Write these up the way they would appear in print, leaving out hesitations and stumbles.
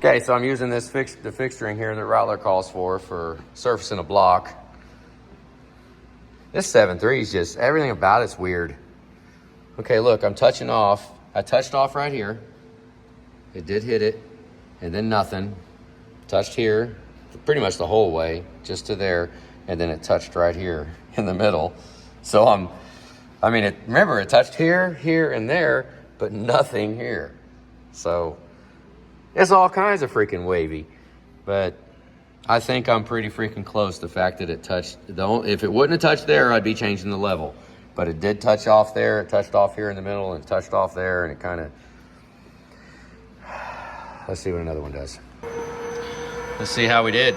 Okay, so I'm using the fixturing here that Rattler calls for surfacing a block. This 7.3 is just, everything about it's weird. Okay, look, I'm touching off. I touched off right here. It did hit it, and then nothing. Touched here, pretty much the whole way, just to there, and then it touched right here in the middle. So remember, it touched here, here, and there, but nothing here. So it's all kinds of freaking wavy, but I think I'm pretty freaking close. The fact that it touched, if it wouldn't have touched there, I'd be changing the level. But it did touch off there, it touched off here in the middle, and it touched off there, and it kind of, let's see what another one does. Let's see how we did.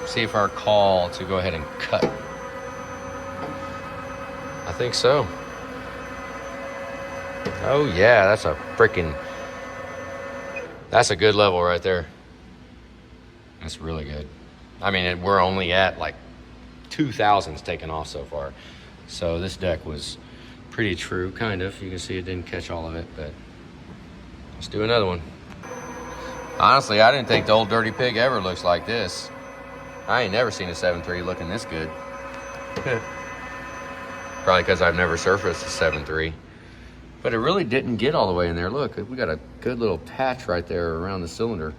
See if our call to go ahead and cut. I think so. Oh yeah, that's a good level right there. That's really good. I mean, we're only at like 2,000s taken off so far. So this deck was pretty true, kind of. You can see it didn't catch all of it, but let's do another one. Honestly, I didn't think the old Dirty Pig ever looks like this. I ain't never seen a 7.3 looking this good. Probably because I've never surfaced a 7.3. But it really didn't get all the way in there. Look, we got a good little patch right there around the cylinder.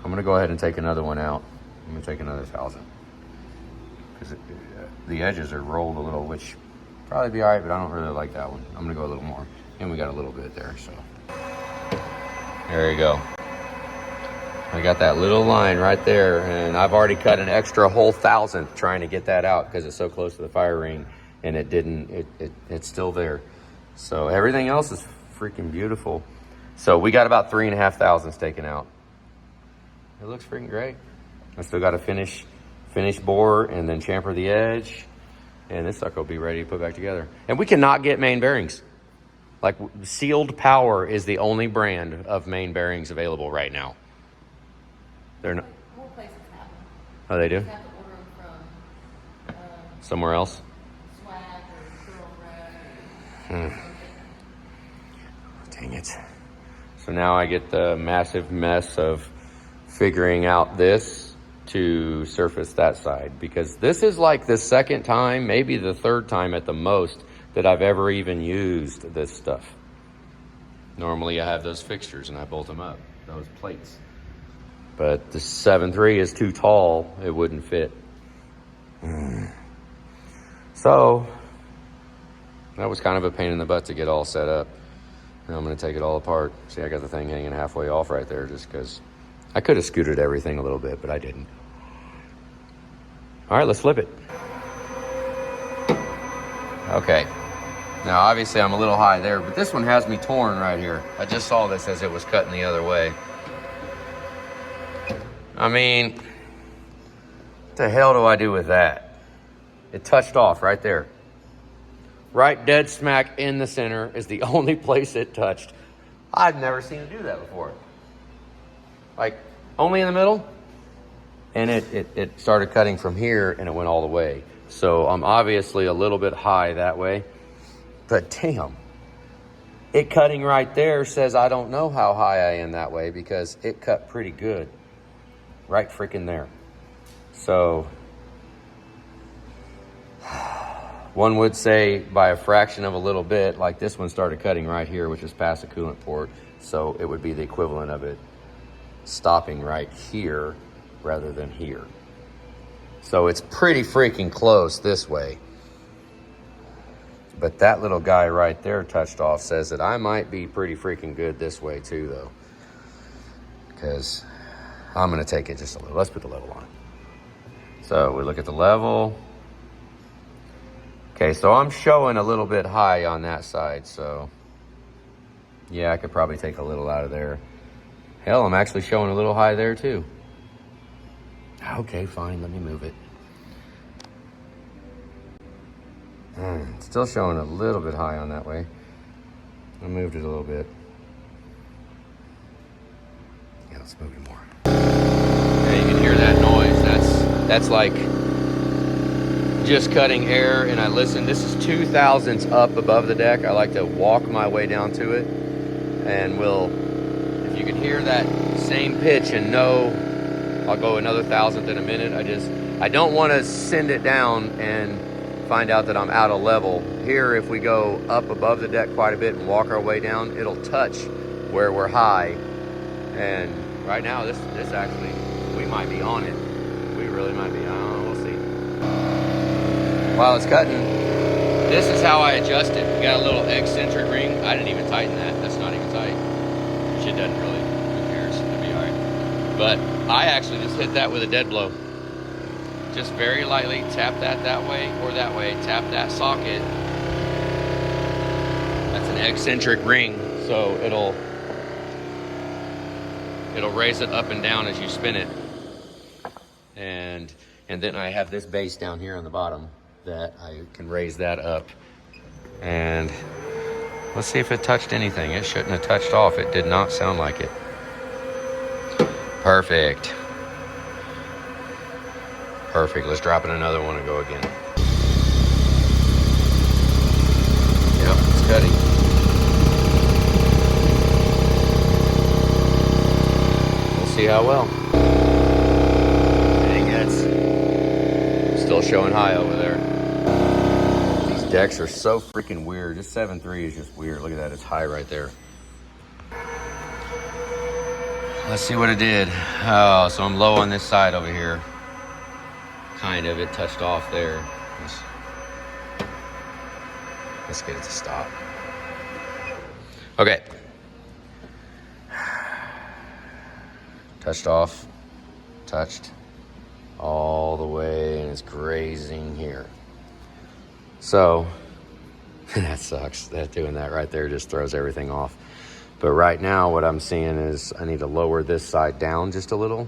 I'm gonna go ahead and take another one out. I'm gonna take another 1,000. Because the edges are rolled a little, which probably be all right, but I don't really like that one. I'm gonna go a little more. And we got a little bit there, so. There you go. I got that little line right there, and I've already cut an extra whole 1,000th trying to get that out because it's so close to the fire ring, and it didn't, it's still there. So everything else is freaking beautiful. So we got about 3,500 taken out. It looks freaking great. I still got to finish bore and then chamfer the edge, and this sucker will be ready to put back together. And we cannot get main bearings. Like, Sealed Power is the only brand of main bearings available right now. They're not. More places have them. Oh, they do? You have to order them from somewhere else? Swag or Girl Rag. Dang it. So now I get the massive mess of figuring out this to surface that side, because this is like the second time, maybe the third time at the most, that I've ever even used this stuff. Normally I have those fixtures and I bolt them up, those plates. But the 7.3 is too tall, it wouldn't fit. So, that was kind of a pain in the butt to get all set up. Now I'm gonna take it all apart. See, I got the thing hanging halfway off right there just because I could have scooted everything a little bit, but I didn't. All right, let's flip it. Okay. Now, obviously, I'm a little high there, but this one has me torn right here. I just saw this as it was cutting the other way. I mean, what the hell do I do with that? It touched off right there. Right dead smack in the center is the only place it touched. I've never seen it do that before. Like, only in the middle? And it started cutting from here, and it went all the way. So I'm obviously a little bit high that way. But damn, it cutting right there says I don't know how high I am that way, because it cut pretty good. Right freaking there. So one would say by a fraction of a little bit, like this one started cutting right here, which is past the coolant port. So it would be the equivalent of it stopping right here rather than here. So it's pretty freaking close this way. But that little guy right there touched off says that I might be pretty freaking good this way too, though. Because I'm gonna take it just a little. Let's put the level on. So we look at the level. Okay, so I'm showing a little bit high on that side, so yeah, I could probably take a little out of there. Hell, I'm actually showing a little high there too. Okay, fine, let me move it. Still showing a little bit high on that way. I moved it a little bit. Yeah, let's move it more. Yeah, you can hear that noise. That's like just cutting air, and I listen. This is 2,000s up above the deck. I like to walk my way down to it, and if You can hear that same pitch and know I'll go another thousandth in a minute. I don't want to send it down and find out that I'm out of level. Here, if we go up above the deck quite a bit and walk our way down, it'll touch where we're high. And right now, this actually, we might be on it. We really might be. We'll see. While it's cutting, this is how I adjust it. We got a little eccentric ring. I didn't even tighten that. That's not even tight. Shit doesn't really, who cares? It'll be all right. But I actually just hit that with a dead blow. Just very lightly tap that way or that way. Tap that socket. That's an eccentric ring, so it'll raise it up and down as you spin it. And then I have this base down here on the bottom that I can raise that up. And let's see if it touched anything. It shouldn't have touched off. It did not sound like it. Perfect. Perfect. Let's drop in another one and go again. Yep, it's cutting. We'll see how well. Dang, it's still showing high over there. These decks are so freaking weird. This 7.3 is just weird. Look at that. It's high right there. Let's see what it did. Oh, so I'm low on this side over here. Kind of, it touched off there. Let's get it to stop. Okay. Touched off, touched all the way, and it's grazing here. So, that sucks. That doing that right there just throws everything off. But right now, what I'm seeing is I need to lower this side down just a little,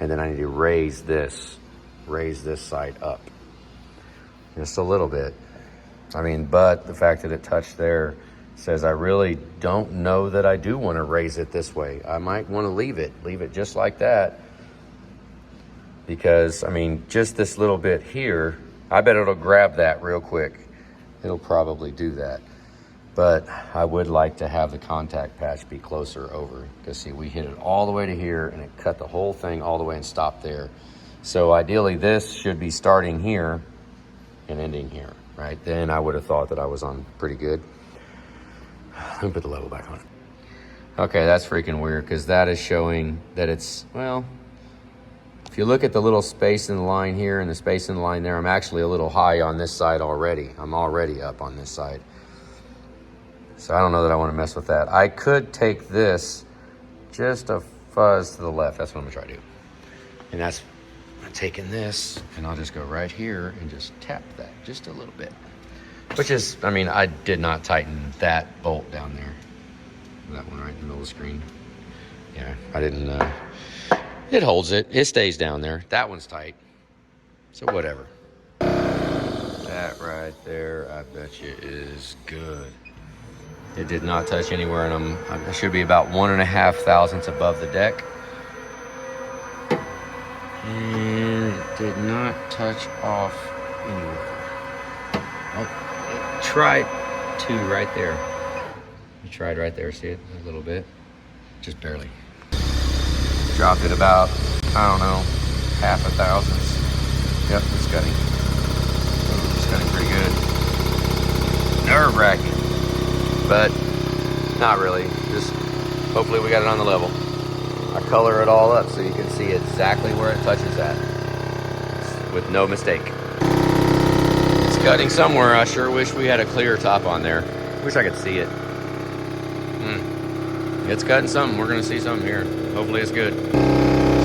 and then I need to raise this side up just a little bit. I mean, but the fact that it touched there says I really don't know that I do want to raise it this way. I might want to leave it just like that, because I mean, just this little bit here, I bet it'll grab that real quick. It'll probably do that. But I would like to have the contact patch be closer over, because see, we hit it all the way to here and it cut the whole thing all the way and stopped there. So ideally this should be starting here and ending here, right? Then I would have thought that I was on pretty good. Let me put the level back on. Okay, that's freaking weird, because that is showing that it's, well, if you look at the little space in the line here and the space in the line there, I'm actually a little high on this side already. I'm already up on this side. So I don't know that I want to mess with that. I could take this just a fuzz to the left. That's what I'm gonna try to do. And that's, I'm taking this and I'll just go right here and just tap that just a little bit. Which is, I mean, I did not tighten that bolt down there. That one right in the middle of the screen. Yeah, I didn't, it holds it. It stays down there. That one's tight. So whatever. That right there, I bet you is good. It did not touch anywhere, and I should be about 1.5 thousandths above the deck. And it did not touch off anywhere. Oh, it tried to right there. It tried right there, see it? A little bit. Just barely. Dropped it about, I don't know, 0.5 thousandths. Yep, it's cutting. It's cutting pretty good. Nerve-wracking. But not really. Just hopefully we got it on the level. I color it all up so you can see exactly where it touches at with no mistake. It's cutting somewhere. I sure wish we had a clear top on there. Wish I could see it. It's cutting something. We're gonna see something here. Hopefully it's good.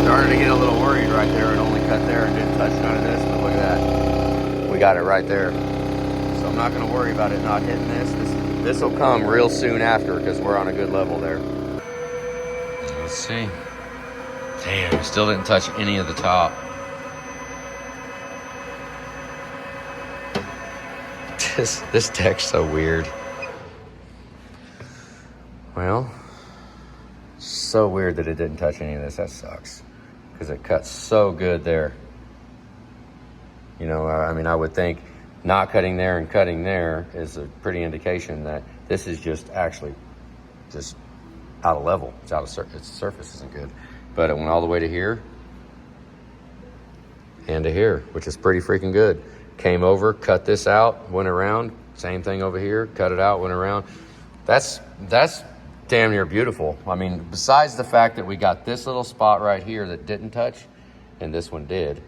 Started to get a little worried right there. It only cut there and didn't touch none of this, but look at that. We got it right there. So I'm not gonna worry about it not hitting this. This will come real soon after, because we're on a good level there. Let's see. Damn, still didn't touch any of the top. This deck's so weird. Well, so weird that it didn't touch any of this. That sucks, because it cuts so good there. You know, I mean, I would think not cutting there and cutting there is a pretty indication that this is just actually just out of level. It's out of its surface isn't good. But it went all the way to here and to here, which is pretty freaking good. Came over, cut this out, went around. Same thing over here, cut it out, went around. That's damn near beautiful. I mean, besides the fact that we got this little spot right here that didn't touch, and this one did,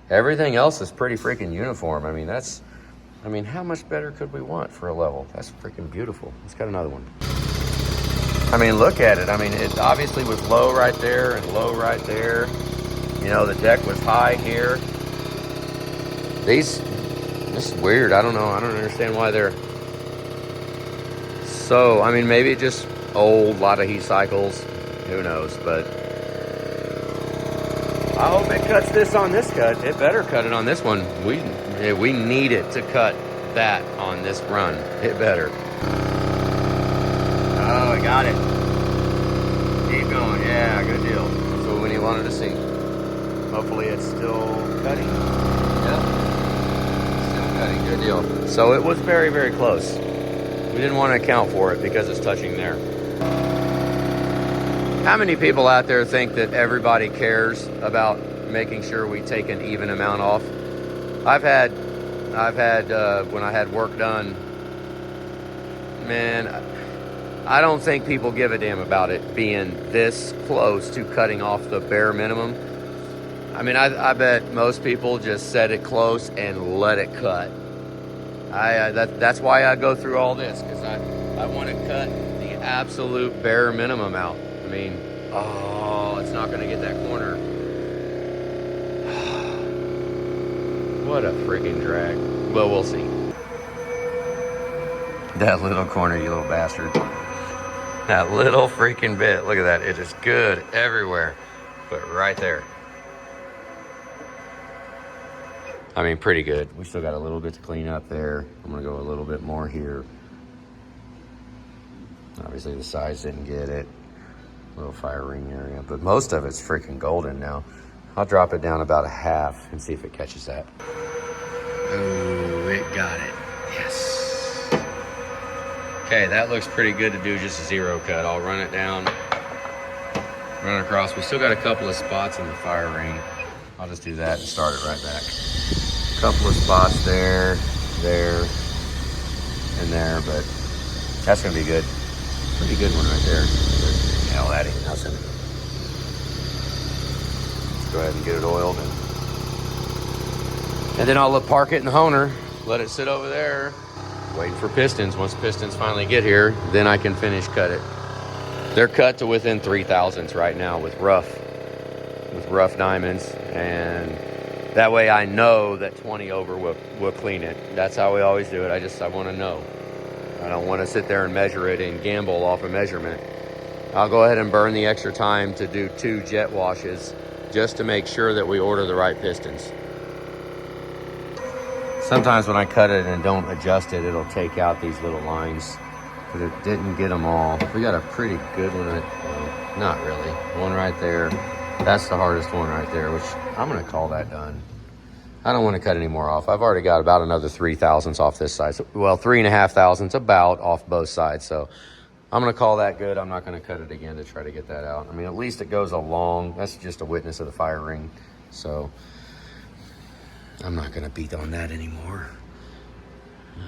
everything else is pretty freaking uniform. I mean, how much better could we want for a level? That's freaking beautiful. Let's got another one. I mean, look at it. I mean, it obviously was low right there and low right there. You know, the deck was high here. This is weird. I don't know. I don't understand why they're so, I mean, maybe just old, lot of heat cycles. Who knows? But I hope it cuts this on this cut. It better cut it on this one. We need it to cut that on this run. It better. Oh, I got it. Keep going. Yeah, good deal. That's what we wanted to see. Hopefully it's still cutting. Yep. Still cutting. Good deal. So it was very, very close. We didn't want to account for it because it's touching there. How many people out there think that everybody cares about making sure we take an even amount off? I've had when I had work done, man, I don't think people give a damn about it being this close to cutting off the bare minimum. I mean, I bet most people just set it close and let it cut. That's why I go through all this, because I want to cut the absolute bare minimum out. I mean, oh, it's not going to get that corner. What a freaking drag. Well, we'll see. That little corner, you little bastard. That little freaking bit. Look at that. It is good everywhere, but right there. I mean, pretty good. We still got a little bit to clean up there. I'm going to go a little bit more here. Obviously, the sides didn't get it. Little fire ring area. But most of it's freaking golden now. I'll drop it down about a half and see if it catches that. Oh, it got it. Yes. Okay, that looks pretty good to do just a zero cut. I'll run it down. Run it across. We still got a couple of spots in the fire ring. I'll just do that and start it right back. Couple of spots there, there, and there, but that's gonna be good. Pretty good one right there. Hell, that ain't nothing. Let's go ahead and get it oiled, and then I'll park it in the honer, let it sit over there, waiting for pistons. Once pistons finally get here, then I can finish cut it. They're cut to within 3,000ths right now with rough diamonds, and that way I know that 20 over will clean it. That's how we always do it. I want to know. I don't want to sit there and measure it and gamble off a measurement. I'll go ahead and burn the extra time to do 2 jet washes just to make sure that we order the right pistons. Sometimes when I cut it and don't adjust it, it'll take out these little lines, but it didn't get them all. We got a pretty good one. Not really. One right there. That's the hardest one right there, which I'm going to call that done. I don't want to cut any more off. I've already got about another 3,000ths off this side. So, well, 3.5 about off both sides. So I'm going to call that good. I'm not going to cut it again to try to get that out. I mean, at least it goes along. That's just a witness of the fire ring. So I'm not going to beat on that anymore.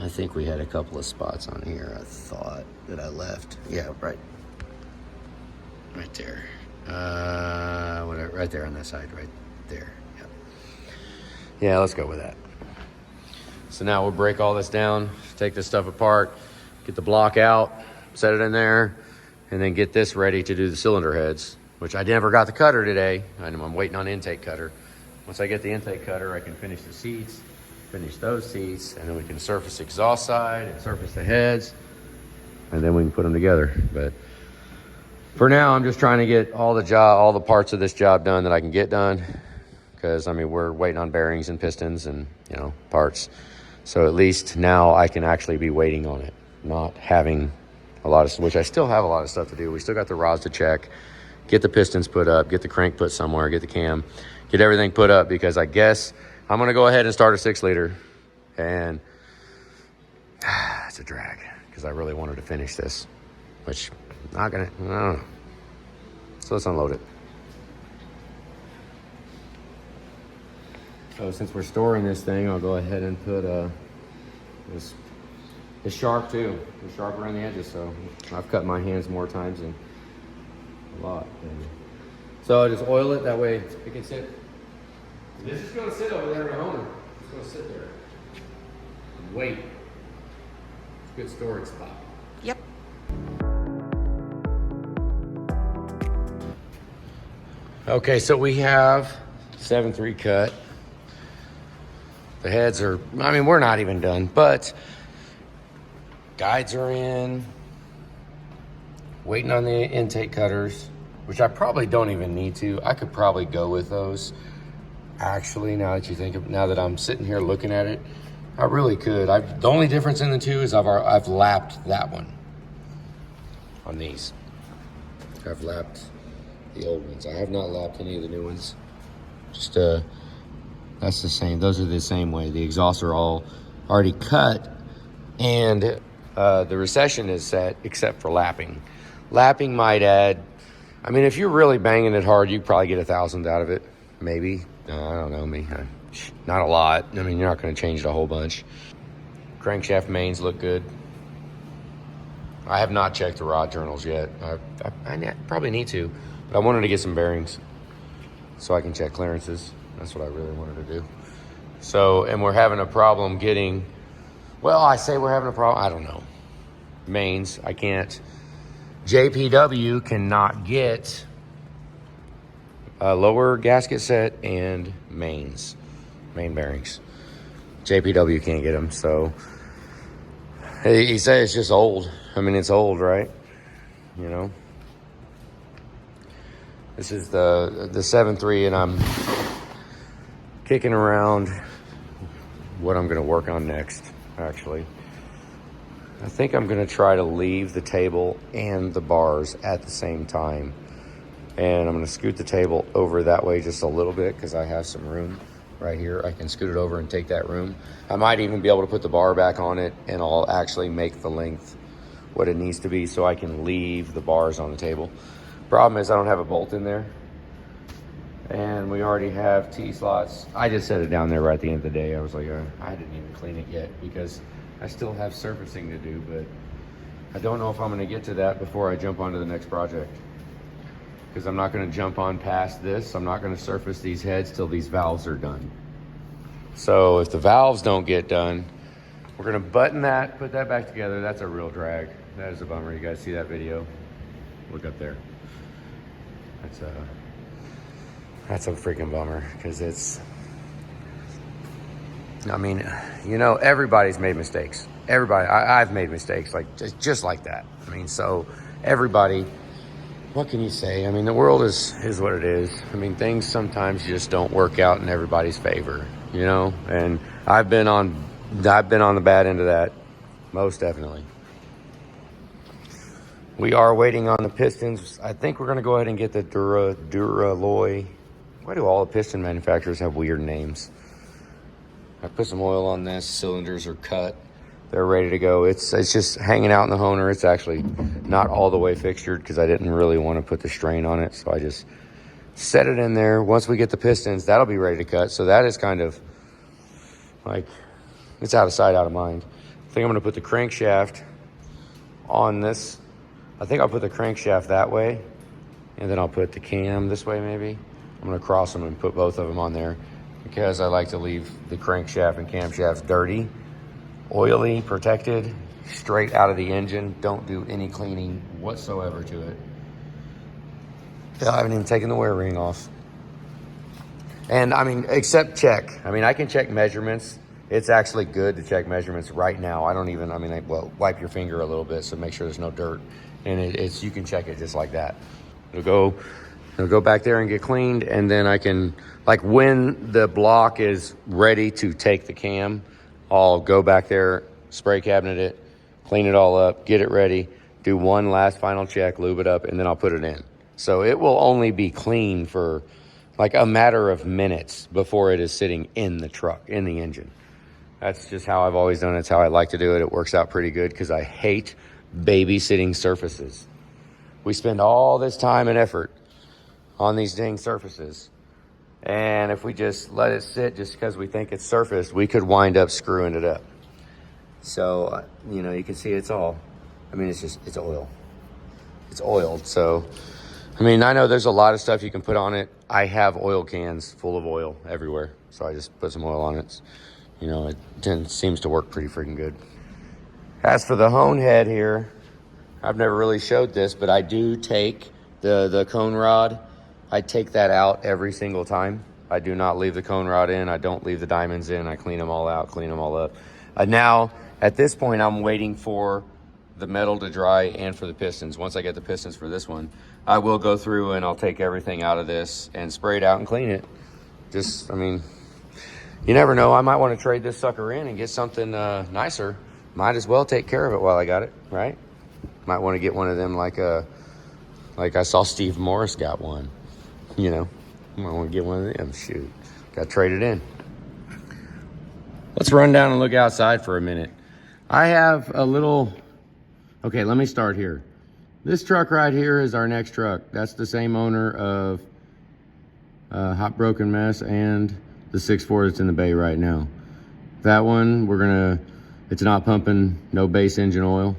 I think we had a couple of spots on here, I thought, that I left. Yeah, right there. Whatever, right there on that side, right there. Yeah, let's go with that. So now we'll break all this down, take this stuff apart, get the block out, set it in there, and then get this ready to do the cylinder heads, which I never got the cutter today. I'm waiting on intake cutter. Once I get the intake cutter, I can finish the seats, finish those seats, and then we can surface the exhaust side and surface the heads, and then we can put them together. But for now, I'm just trying to get all the parts of this job done that I can get done, because I mean, we're waiting on bearings and pistons and, you know, parts. So at least now I can actually be waiting on it, not having a lot of, which I still have a lot of stuff to do. We still got the rods to check, get the pistons put up, get the crank put somewhere, get the cam, get everything put up, because I guess I'm going to go ahead and start a 6-liter, and it's a drag because I really wanted to finish this, which Not gonna, I don't know. So let's unload it. So since we're storing this thing, I'll go ahead and put this. It's sharp too. It's sharp around the edges, so I've cut my hands more times than a lot. So I just oil it, that way it can sit. This is gonna sit over there in the Homer. It's gonna sit there. And wait. It's a good storage spot. Yep. Okay, so we have 7.3 cut. The heads are, I mean, we're not even done, but guides are in. Waiting on the intake cutters, which I probably don't even need to. I could probably go with those. Actually, now that you think of, now that I'm sitting here looking at it, I really could. The only difference in the two is I've lapped that one on these. I've lapped the old ones. I have not lapped any of the new ones. Just that's the same. Those are the same way. The exhausts are all already cut, and the recession is set except for lapping. Lapping might add. I mean, if you're really banging it hard, you probably get 1,000 out of it, maybe. I don't know, not a lot. I mean, you're not going to change it a whole bunch. Crankshaft mains look good. I have not checked the rod journals yet. I probably need to, but I wanted to get some bearings so I can check clearances. That's what I really wanted to do. So, and we're having a problem getting, well, I say we're having a problem, I don't know. Mains, I can't. JPW cannot get a lower gasket set and main bearings. JPW can't get them, so he said it's just old. I mean, it's old, right? You know. This is the 7.3, and I'm kicking around what I'm going to work on next, actually. I think I'm going to try to leave the table and the bars at the same time. And I'm going to scoot the table over that way just a little bit because I have some room right here. I can scoot it over and take that room. I might even be able to put the bar back on it, and I'll actually make the length what it needs to be so I can leave the bars on the table. Problem is I don't have a bolt in there. And we already have T-slots. I just set it down there right at the end of the day. I was like, I didn't even clean it yet because I still have surfacing to do, but I don't know if I'm gonna get to that before I jump onto the next project. Because I'm not gonna jump on past this. I'm not gonna surface these heads till these valves are done. So if the valves don't get done, we're gonna button that, put that back together. That's a real drag. That is a bummer. You guys see that video? Look up there. That's a freaking bummer because it's, I mean, you know, everybody's made mistakes. Everybody, I've made mistakes like just like that. I mean, so everybody, what can you say? I mean, the world is what it is. I mean, things sometimes just don't work out in everybody's favor, you know? And I've been on the bad end of that, most definitely. We are waiting on the pistons. I think we're gonna go ahead and get the Duralloy. Why do all the piston manufacturers have weird names? I put some oil on this. Cylinders are cut. They're ready to go. It's just hanging out in the Honer. It's actually not all the way fixtured because I didn't really want to put the strain on it. So I just set it in there. Once we get the pistons, that'll be ready to cut. So that is kind of like, it's out of sight, out of mind. I think I'm going to put the crankshaft on this. I think I'll put the crankshaft that way. And then I'll put the cam this way maybe. I'm going to cross them and put both of them on there because I like to leave the crankshaft and camshafts dirty, oily, protected, straight out of the engine. Don't do any cleaning whatsoever to it. I haven't even taken the wear ring off. And I mean, except check. I mean, I can check measurements. It's actually good to check measurements right now. I don't even, I mean, well, wipe your finger a little bit so make sure there's no dirt. And it's, you can check it just like that. It'll go back there and get cleaned, and then I can, like when the block is ready to take the cam, I'll go back there, spray cabinet it, clean it all up, get it ready, do one last final check, lube it up, and then I'll put it in. So it will only be clean for like a matter of minutes before it is sitting in the truck, in the engine. That's just how I've always done it. It's how I like to do it. It works out pretty good because I hate babysitting surfaces. We spend all this time and effort on these dang surfaces. And if we just let it sit just because we think it's surfaced, we could wind up screwing it up. So, you know, you can see it's all, I mean, it's oil. It's oiled. So, I mean, I know there's a lot of stuff you can put on it. I have oil cans full of oil everywhere. So I just put some oil on it. You know, it seems to work pretty freaking good. As for the hone head here, I've never really showed this, but I do take the cone rod. I take that out every single time. I do not leave the cone rod in. I don't leave the diamonds in. I clean them all out, clean them all up. Now, at this point, I'm waiting for the metal to dry and for the pistons. Once I get the pistons for this one, I will go through and I'll take everything out of this and spray it out and clean it. Just, I mean, you never know. I might want to trade this sucker in and get something nicer. Might as well take care of it while I got it, right? Might want to get one of them like I saw Steve Morris got one. You know, I might want to get one of them. Shoot, got to trade it in. Let's run down and look outside for a minute. I have a little, okay, let me start here. This truck right here is our next truck. That's the same owner of Hot Broken Mess and the 6.4 that's in the bay right now. That one, it's not pumping, no base engine oil.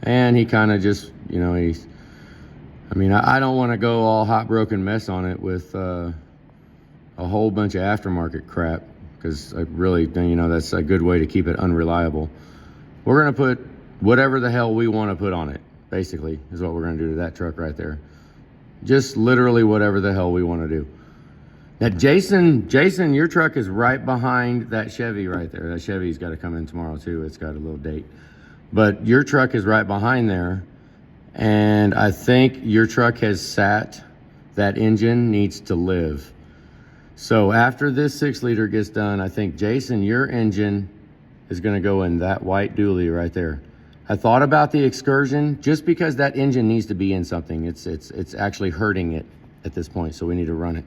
And he kind of just, you know, I don't want to go all Hot Broken Mess on it with a whole bunch of aftermarket crap, because I really, you know, that's a good way to keep it unreliable. We're going to put whatever the hell we want to put on it, basically, is what we're going to do to that truck right there. Just literally whatever the hell we want to do. Now, Jason, your truck is right behind that Chevy right there. That Chevy's got to come in tomorrow, too. It's got a little date. But your truck is right behind there. And I think your truck has sat. That engine needs to live. So after this 6-liter gets done, I think, Jason, your engine is going to go in that white dually right there. I thought about the Excursion just because that engine needs to be in something. It's actually hurting it at this point, so we need to run it.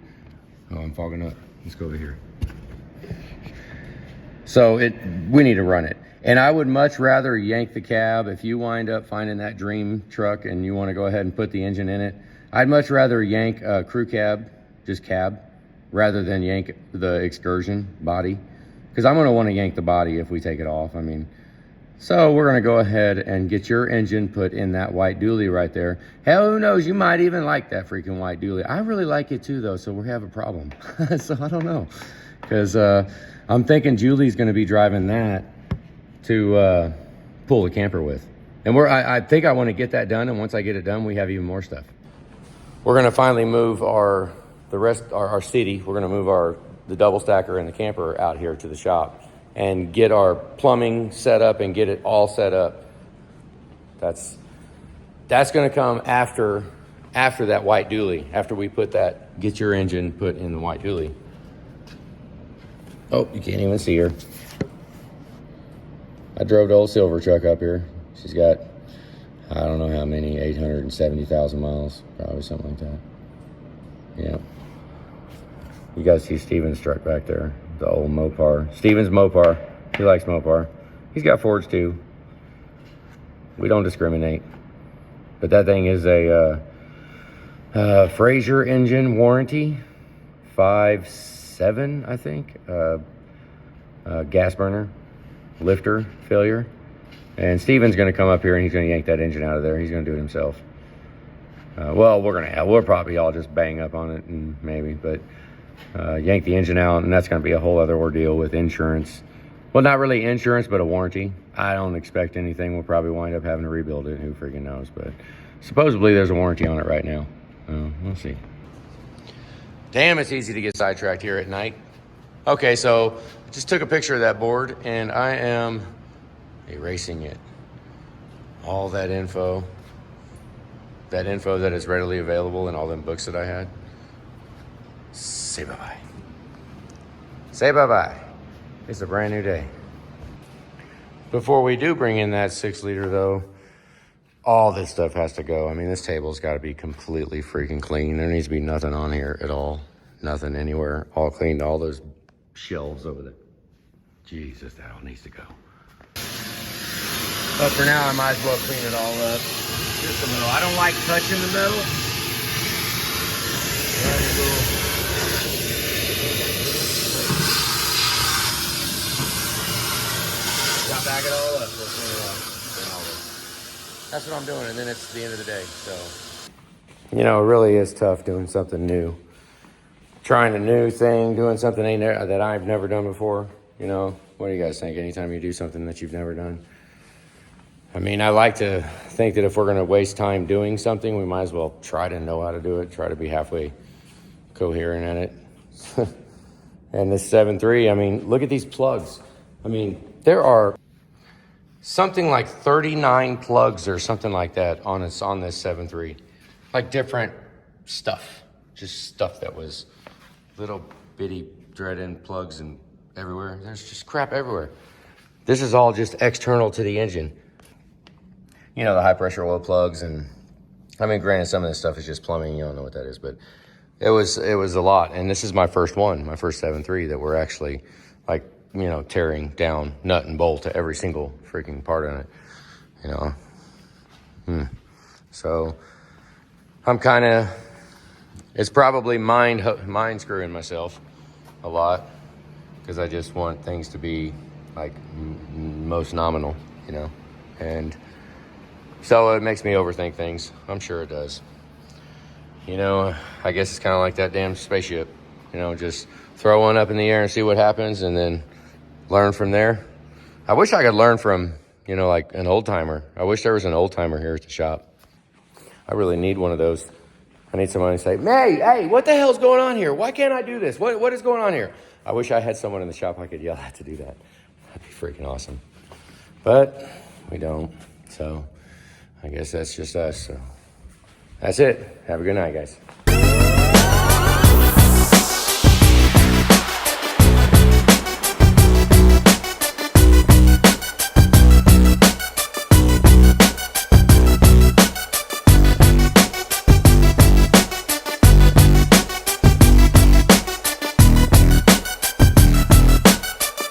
Oh, I'm fogging up. Let's go over here. So we need to run it. And I would much rather yank the cab. If you wind up finding that dream truck and you want to go ahead and put the engine in it, I'd much rather yank a crew cab, just cab, rather than yank the Excursion body. Because I'm going to want to yank the body if we take it off. I mean, so we're going to go ahead and get your engine put in that white dually right there. Hell, who knows? You might even like that freaking white dually. I really like it too, though, so we have a problem. So I don't know. Because I'm thinking Julie's going to be driving that to pull the camper with. And I think I want to get that done, and once I get it done, we have even more stuff. We're going to finally move our city. We're going to move the double stacker and the camper out here to the shop and get our plumbing set up and get it all set up. That's going to come after that white dually, after we get your engine put in the white dually. Oh, you can't even see her. I drove the old silver truck up here. She's got, I don't know how many, 870,000 miles, probably something like that. Yeah. You guys see Steven's truck back there, the old Mopar. Steven's Mopar. He likes Mopar. He's got Fords too. We don't discriminate. But that thing is a Fraser engine warranty, 5.7, I think. Gas burner, lifter failure. And Steven's going to come up here and he's going to yank that engine out of there. He's going to do it himself. Well, we'll probably all just bang up on it and maybe, but yank the engine out, and that's going to be a whole other ordeal with insurance. Well, not really insurance, but a warranty. I don't expect anything. We'll probably wind up having to rebuild it. Who freaking knows? But supposedly there's a warranty on it right now. We'll see. Damn, it's easy to get sidetracked here at night. Okay, so just took a picture of that board, and I am erasing it. All that info that is readily available in all them books that I had. Say bye-bye. Say bye-bye. It's a brand new day. Before we do bring in that 6-liter, though, all this stuff has to go. I mean, this table's got to be completely freaking clean. There needs to be nothing on here at all. Nothing anywhere. All cleaned. All those shelves over there. Jesus, that all needs to go. But for now, I might as well clean it all up. Just a little. I don't like touching the metal. Got back it all up. We'll clean it up. That's what I'm doing, and then it's the end of the day. So, you know, it really is tough doing something new, trying a new thing, doing something that I've never done before. You know, what do you guys think? Anytime you do something that you've never done. I mean, I like to think that if we're going to waste time doing something, we might as well try to know how to do it, try to be halfway coherent at it. And this 7.3, I mean, look at these plugs. I mean, there are something like 39 plugs or something like that on this 7.3. Like different stuff. Just stuff that was little bitty dread end plugs and everywhere. There's just crap everywhere. This is all just external to the engine. You know, the high pressure oil plugs, and I mean, granted, some of this stuff is just plumbing. You don't know what that is, but it was a lot. And this is my first one, my first 7.3 that we're actually like, you know, tearing down nut and bolt to every single freaking part on it, you know. So I'm kind of, it's probably mind screwing myself a lot because I just want things to be like most nominal, you know, and so it makes me overthink things. I'm sure it does. You know, I guess it's kind of like that damn spaceship. You know, just throw one up in the air and see what happens and then learn from there. I wish I could learn from, you know, like an old timer. I wish there was an old timer here at the shop. I really need one of those. I need someone to say, hey, what the hell's going on here? Why can't I do this? What is going on here? I wish I had someone in the shop I could yell at to do that. That'd be freaking awesome. But we don't. So I guess that's just us. So that's it. Have a good night, guys.